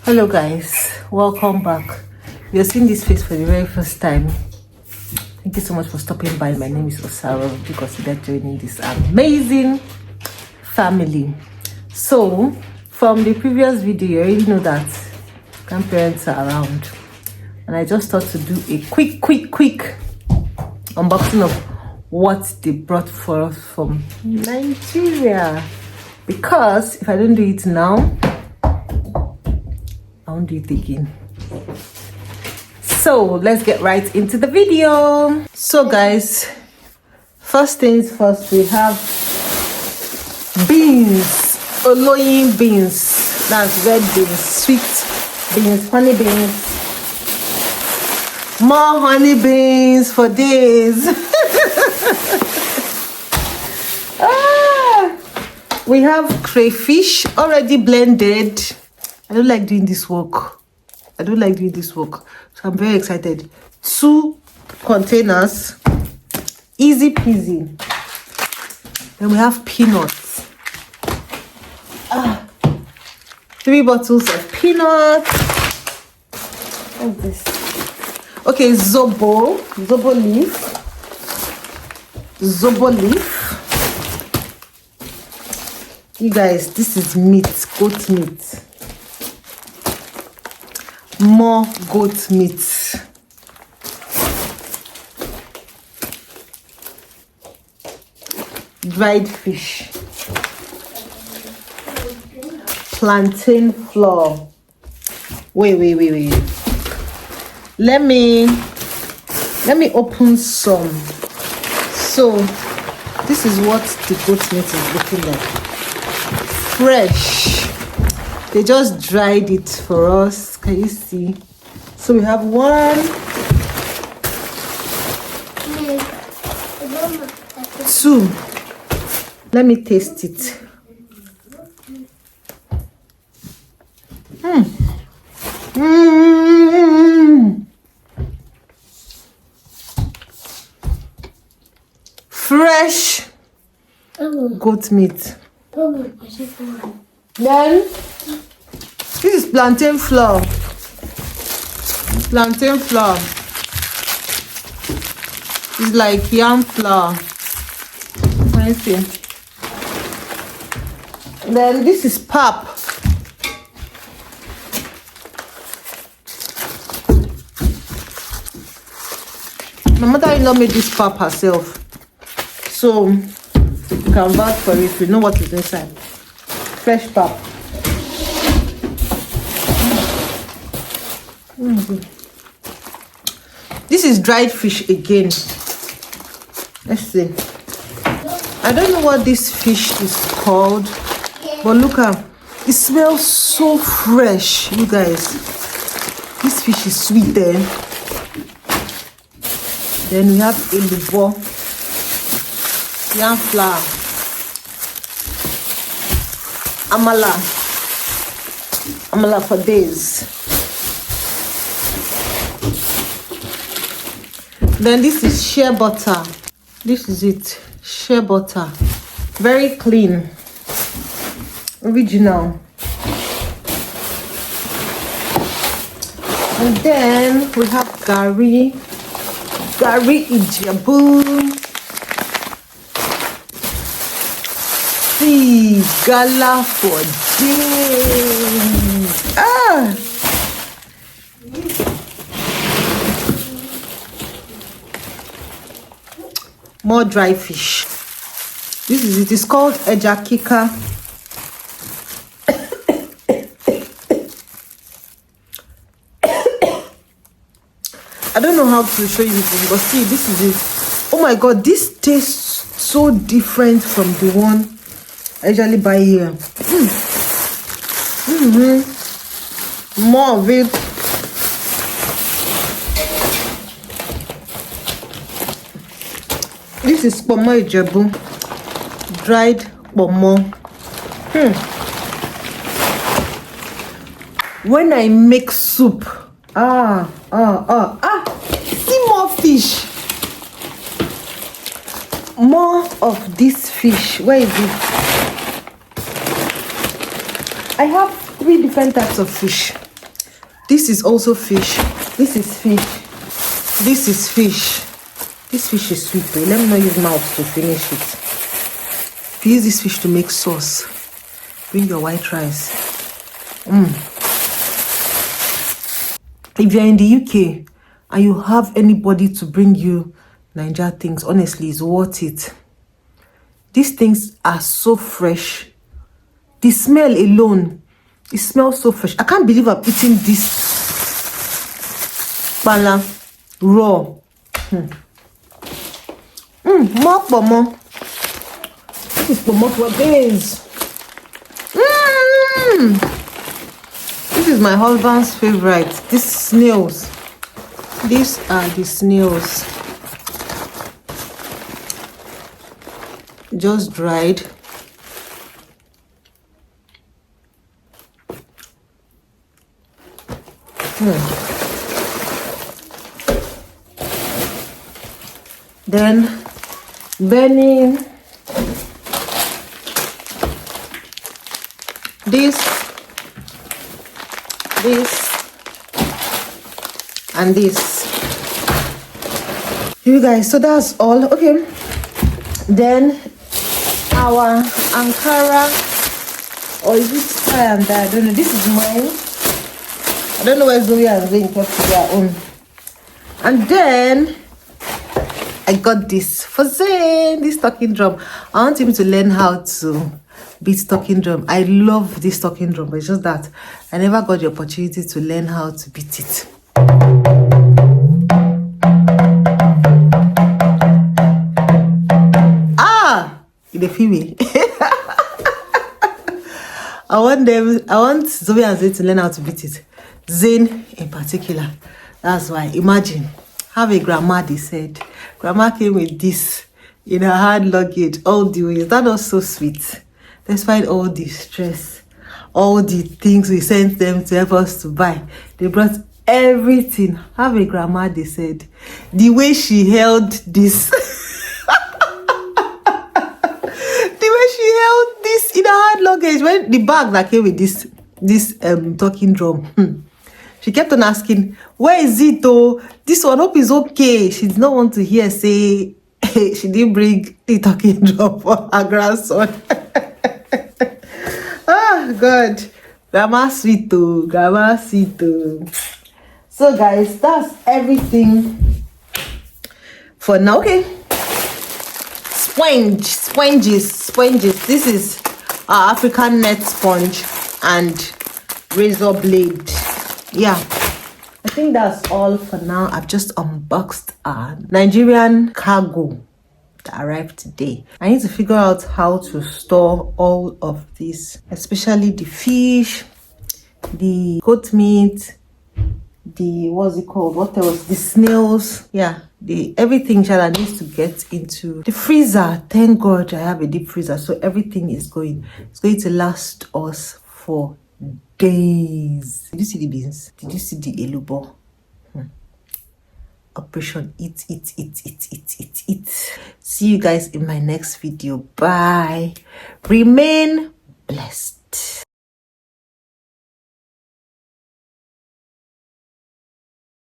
Hello guys, welcome back. You're seeing this face for the very first time. Thank you so much for stopping by. My name is Osaro. You consider joining this amazing family. So from the previous video, you already know that grandparents are around, and I just thought to do a quick unboxing of what they brought for us from Nigeria, because if I don't do it now, I won't do it again. So let's get right into the video. So guys, first things first, we have beans, oloyin beans. That's red beans, sweet beans, honey beans. More honey beans for days. We have crayfish already blended. I don't like doing this work. So I'm very excited. 2 containers, easy peasy. Then we have peanuts. 3 bottles of peanuts. What's this? Okay, zobo leaf. You guys, this is meat, goat meat. More goat meat. Dried fish. Plantain flour. Wait. Let me open some. So this is what the goat meat is looking like. Fresh. They just dried it for us. Can you see? So we have 1, 2. Let me taste it. Fresh goat meat. Then this is plantain flour. It's like yam flour. Can you see? Then this is pap. My mother-in-law made this pap herself, so you can vouch for it. You know what is inside. Fresh pap. This is dried fish again. Let's see. I don't know what this fish is called, but look at it. Smells so fresh, you guys. This fish is sweet there. Then we have elubo, yam flour, amala for days. Then this is shea butter. This is it, shea butter. Very clean, original. And then we have gari Ijebu. See, gala for days. More dry fish. This is it. It's called ejakika. I don't know how to show you this, but see, this is it. Oh my god, this tastes so different from the one I usually buy here. More of it. This is pomo Ijebu, dried pomo. When I make soup, see more fish. More of this fish. Where is it? I have 3 different types of fish. This is also fish. This is fish. This is fish. This fish is sweet though. Let me not use mouth to finish it. You use this fish to make sauce. Bring your white rice. If you're in the UK and you have anybody to bring you Niger things, honestly, it's worth it. These things are so fresh. The smell alone, it smells so fresh. I can't believe I'm eating this bala raw. More pomo. This is pomo for days. This is my husband's favorite. These snails. These are the snails. Just dried. Then burning this and this. You guys, so that's all. Okay, then our Ankara, or is it Shea and that? I don't know. This is mine. I don't know where Zoe and Zayn kept their own. And then I got this for Zayn, this talking drum. I want him to learn how to beat talking drum. I love this talking drum, but it's just that I never got the opportunity to learn how to beat it. In the female. I want Zoe and Zayn to learn how to beat it. Zayn in particular. That's why. Imagine, have a grandma, they said. Grandma came with this in her hand luggage all the way. That was so sweet. Despite all the stress, all the things we sent them to help us to buy, they brought everything. Have a grandma, they said. The way she held this. In her hand luggage, when the bag that came with this talking drum, she kept on asking, where is it though? This one, hope is okay. She did not want to hear say she didn't bring the talking drum for her grandson. Oh God, grandma sweet too, grandma sweet too. So guys, that's everything for now. Okay, sponges. This is our African net sponge and razor blade. Yeah, I think that's all for now. I've just unboxed a Nigerian cargo that arrived today. I need to figure out how to store all of this, especially the fish, the goat meat, the what's it called, what else, the snails. Yeah, the everything that needs to get into the freezer. Thank God I have a deep freezer, so everything is going, it's going to last us for days. Did you see the beans? Did you see the elubo? Operation eat. See you guys in my next video. Bye. Remain blessed.